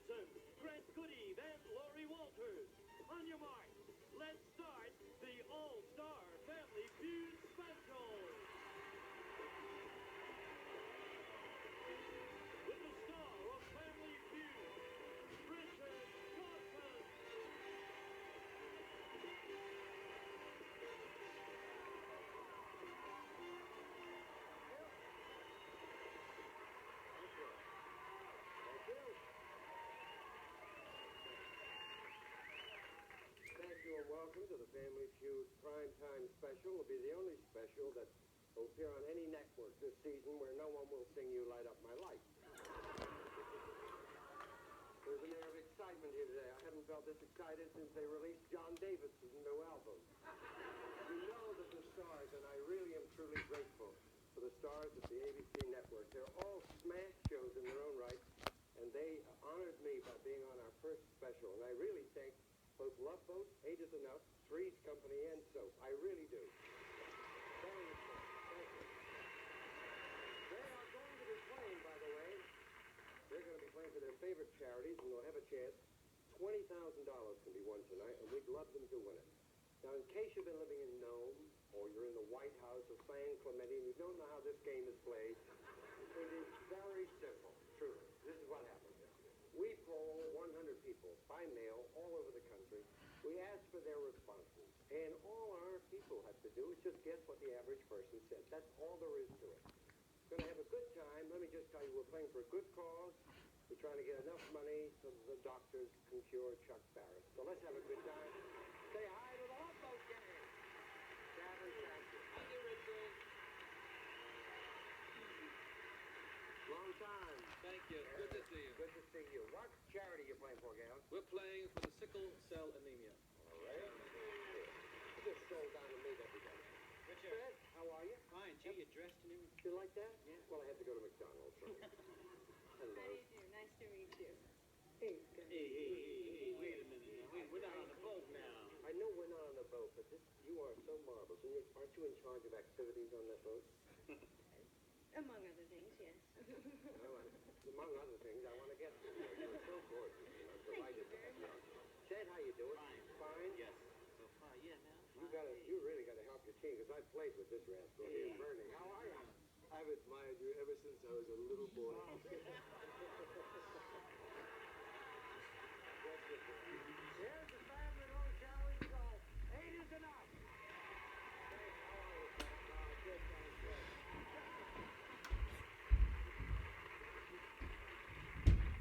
Richardson, Goodeve, and Laurie Walters. On your mark, let's start the All-Star Family Feud Special. With the star of Family Feud, Richard Dawson. Thank you and welcome to the Family Feud Primetime Special. It'll be the only special that will appear on any network this season where no one will sing You Light Up My Life. There's an air of excitement here today. I haven't felt this excited since they released John Davis' new album. You know that the stars, and I really am truly grateful for the stars of the ABC network. They're all smash shows in their own right, and they honored me by being on our first special. And I really thank both Love Boat, Eight Is Enough, Three's Company, and Soap. I really do. Very important. Thank you. They are going to be playing, by the way. They're going to be playing for their favorite charities, and they'll have a chance. $20,000 can be won tonight, and we'd love them to win it. Now, in case you've been living in Nome, or you're in the White House or San Clemente, and you don't know how this game is played, it is very simple, truly. This is what happens. We poll 100 people by mail all over the country. We ask for their responses, and all our people have to do is just guess what the average person said. That's all there is to it. We're going to have a good time. Let me just tell you, we're playing for a good cause. We're trying to get enough money so the doctors can cure Chuck Barrett. So let's have a good time. Say hi to the Love Boat gang. Gavin, thank you. Thank you, Richard. Long time. Thank you. Good to see you. Good to see you. What charity are you playing for, Gavin? We're playing for the sickle cell anemia. All right. You just sold down to meet everybody. Richard. Fred, how are you? Fine. Gee, you're dressed and everything. You like that? Yeah. Well, I had to go to McDonald's. So. Hello. How do you do? Nice to meet you. Hey, Hey, wait a minute now. We're not on the boat now. I know we're not on the boat, but you are so marvelous. And aren't you in charge of activities on that boat? Among other things, yes. Well, among other things, I want to get to you. You're so gorgeous. And I'm delighted to have you. Chad, how you doing? Fine. Fine? Yes. So far, yeah, now. You really got to help your team, because I've played with this rascal here, Bernie. How are you? I've admired you ever since I was a little boy. Here's the family road, shall we go? 8 is enough. Hey, how are you, Fred? Good, thanks, good.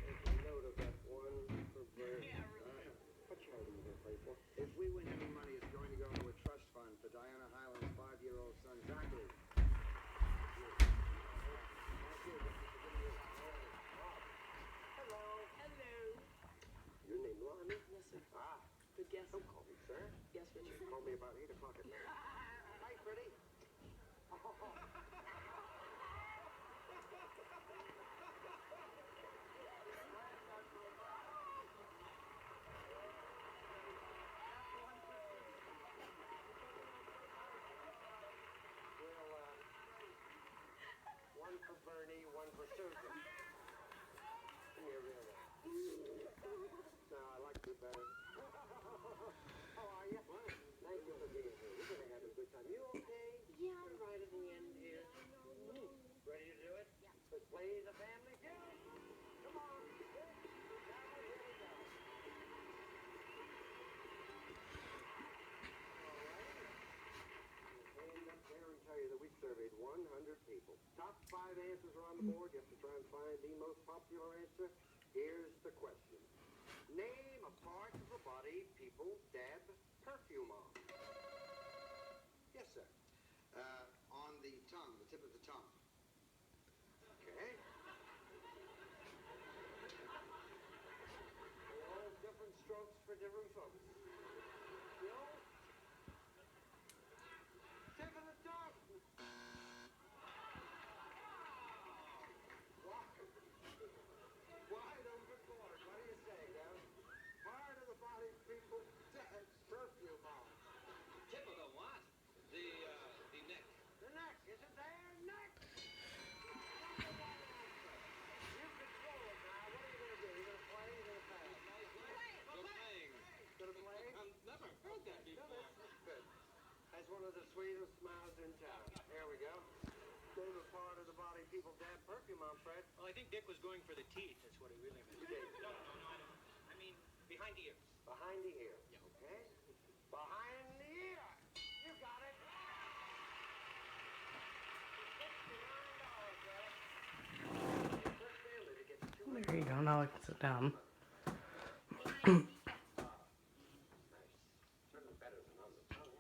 Take a note of that one for Bernie. Yeah, really. What charity are you going to play for? If we win any money, it's going to go into a trust fund for Diana Hyland's 5-year-old son, Zachary. Hello. Hello. Your name, Lani? Yes, sir. Ah, Good guess. don't call me sir. Yes, Richard. Call me about 8 o'clock at night. Hi, Freddie. Well, one for Bernie, one for Susan. Come here, real one. No, I like you better. How are you? Thank you for being here. We're going to have a good time. You okay? Yeah, I'm right at the end here. Ready to do it? Yeah. Let's play the family feud. Come on. Now, here we go. All right. I'll stand up there and tell you that we surveyed 100 people. Top 5 answers are on the board. You have to try and find the most popular answer. Here's the question. Name a part of the body people dab perfume on. Yes, sir. On the tongue, the tip of the tongue. Okay. All different strokes for different folks. Bill? Tip of the tongue. Wide open board. What do you say, Gavin? Part of the body people dab perfume on. Tip of the what? The neck. The neck. Is it there? Neck. of the sweetest smiles in town. There we go. Favorite part of the body people damn perfume on, Fred. Well, I think Dick was going for the teeth. That's what he really meant. No, I mean, behind the ears. Behind the ear. Yeah. Okay? Behind the ear. You got it. There you go. Now I can sit down. Certainly better than on the tongue.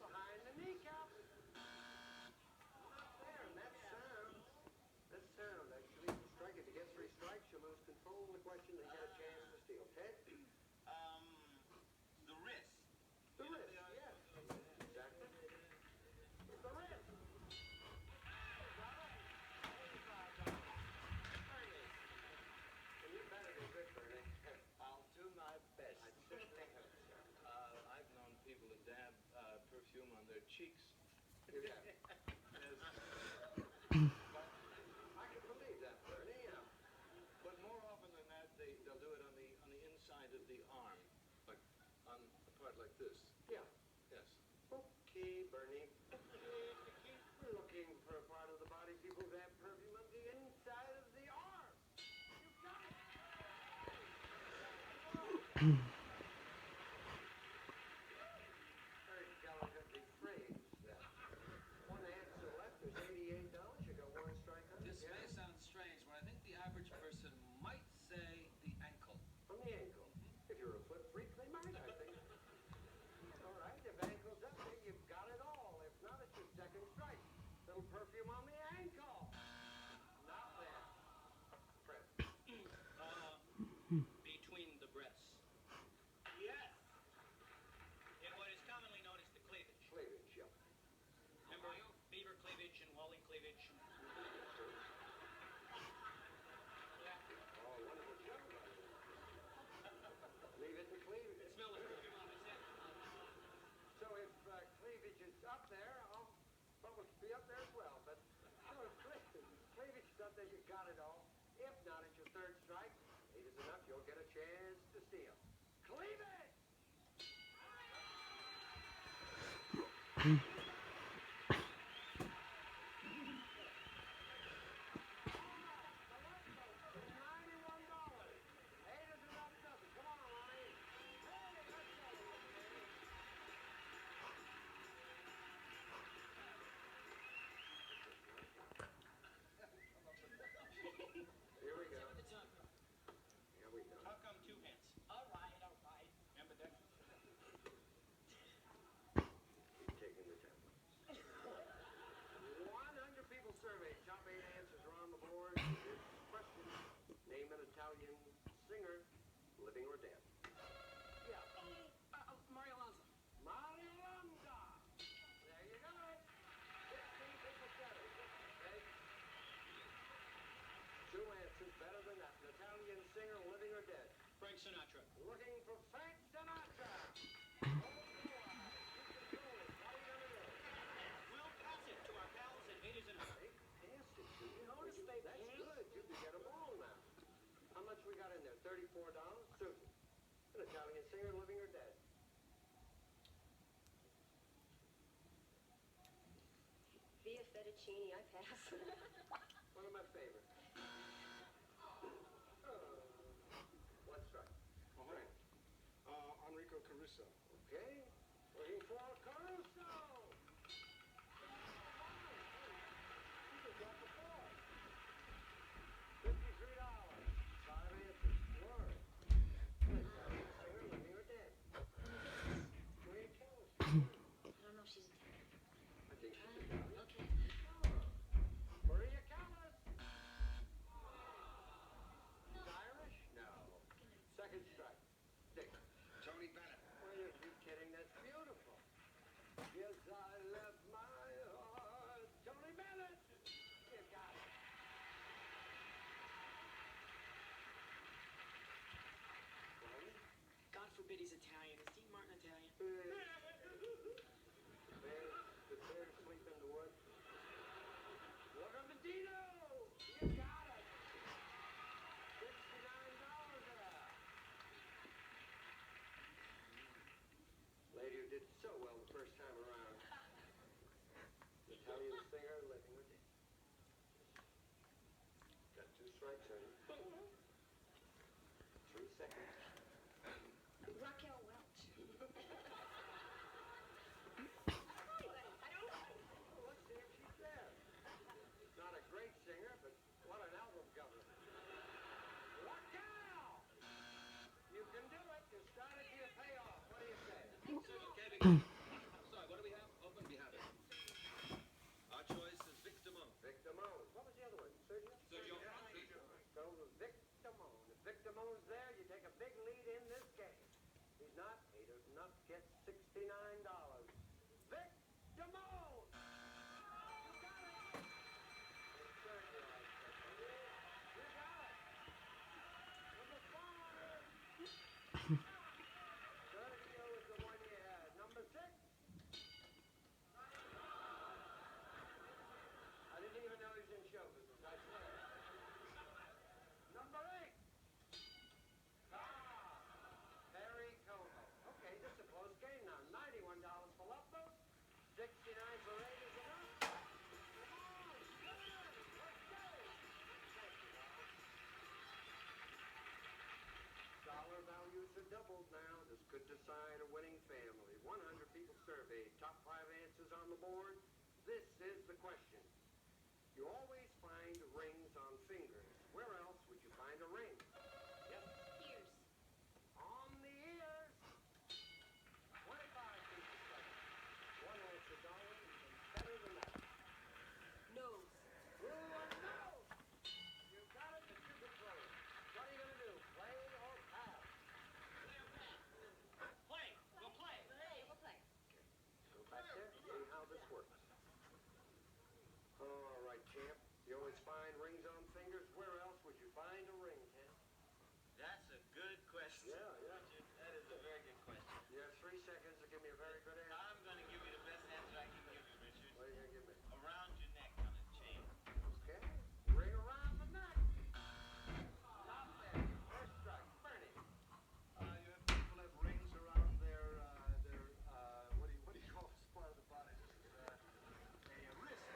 Behind the kneecap. There, and that sound actually, strike it to get 3 strikes, you lose control of the question and get a chance to steal. Ted? The wrist. The wrist, yes. Exactly. The wrist. And you better be good, Bernie. I'll do my best. I certainly hope so. I've known people to dab perfume on their cheeks. You have. Yes. I can believe that, Bernie. But more often than that, they'll do it on the inside of the arm, like on a part like this. Yeah. Yes. Okay, Bernie. We're looking for a part of the body people that have perfume on the inside of the arm. You got it. Very delicately phrased. One answer left. There's $88. You got one strike on it. This may sound strange, but I think the average person might say the ankle. On the ankle. If you're a flip freak, they might, I think. All right, if ankle's up there, you've got it all. If not, it's your second strike. Little perfume on the ankle. Not bad. Fred. Between the breasts. Yes. In what is commonly known as the cleavage. Cleavage, yeah. Remember beaver cleavage and Walling cleavage? Oh, wonderful joke. Leave it and cleave it. Smell the perfume on his head. So if cleavage is up there, I'll probably be up there as well. But so if cleavage is up there, you got it all. If not, it's your third strike. 8 is enough. You'll get a chance to steal. Cleavage! Here we go. It's on. Here we go. How come 2 hands? All right. Remember that? Taking the temple. 100 people surveyed. Top 8 answers are on the board. Here's the question. Name an Italian singer, living or dead. Yeah. Mario Lange. Mario Lange. There you go. 15 people said it. Okay. 2 answers better than that. An Italian singer, living or dead. Frank Sinatra. Looking for Frank Sinatra. Oh, boy. You control it. What are you going to do? We'll pass it to our pals at 8 is enough. They passed it to you. That's good. You can get them all now. How much we got in there? $34? Susan. An Italian singer, living or dead? Via fettuccine, I pass. One of my favorites. One strike. Frank. Enrico Caruso. Okay. Looking for Caruso. You just got the four. $53. 5 answers. Laurie. An Italian singer, living or dead? Maria Callis. I don't know if she's Italian. I think she's Italian. Okay. Maria Callis. She's Irish? No. Second strike. Dick. Tony Bennett. Are you kidding? That's beautiful. Yes, I left my heart. Tony Bennett. You got it. God forbid he's Italian. Is Dean Martin Italian? The bears sleep in the woods. Look at Medino. You got it. $69 there. Lady who did so well the first time around. singer living or dead. Got 2 strikes on you. 3 seconds. Raquel Welch. Well, let's see if she's there. Not a great singer, but what an album cover. Raquel! You can do it. Your strategy will pay off. What do you say? Okay, sorry, what do we have? Open, we have it. Our choice is Victimone. Victimone. What was the other one? Sergio? Sergio. Go with Victimone. If Victimone's there, you take a big lead in this game. He's not. He does not get $69. Victimone! You got it! It's Sergio, I said. You got it! Number 5! Sergio is the one you had. Number 6? I didn't even know he was in show business, I swear. Number 8. Perry Como. Okay, this is a close game now. $91 for left vote. 69 for eight is enough. Come on, let's go. Thank you, Al. Dollar values are doubled now. This could decide a winning family. 100 people surveyed. Top 5 answers on the board. This is the question. You always find rings on fingers. Where else would you find a ring? Yep. Ears. On the ears. 25 people studied. One answer, Darwin, even better than that. Nose. Blue or no? You got it, but you control it. What are you going to do? Play or pass? Play. We'll play. Hey, we'll play. Go back there, see how this works. All right, champ. You always find rings on fingers. Where else would you find a ring, champ? That's a good question. Yeah. Richard, that is a very good question. You have 3 seconds to give me a very good answer. I'm going to give you the best answer I can give you, Richard. What are you going to give me? Around your neck on a chain. Okay. Ring around the neck. Not there. First strike. Bernie. You have people have rings around their what do you call this part of the body? A wrist.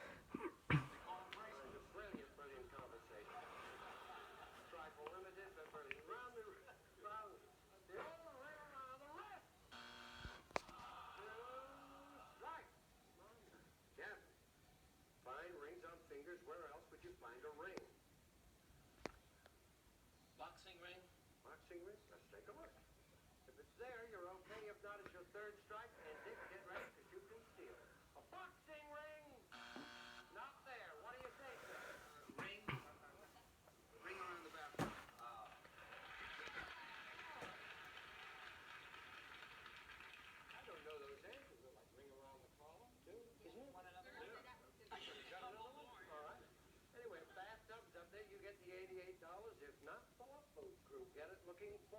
They call them bracelets. Brilliant conversation. Trifle limited, but brilliant. Round the old ring around the wrist. 2 strikes. Gavin. Find rings on fingers. Where else would you find a ring? Boxing ring. Boxing ring? Let's take a look. If it's there, you're okay. If not, it's your 3rd strike. And Dick, get ready because you can steal. A boxing ring! Not there. What do you think, sir? Ring around the bathroom. I don't know those answers. They're like ring around the column, too. Isn't it? Want another Yeah. Got another one? All right. Anyway, bathtub's up there. You get the $88. If not, the Love Boat crew get it looking for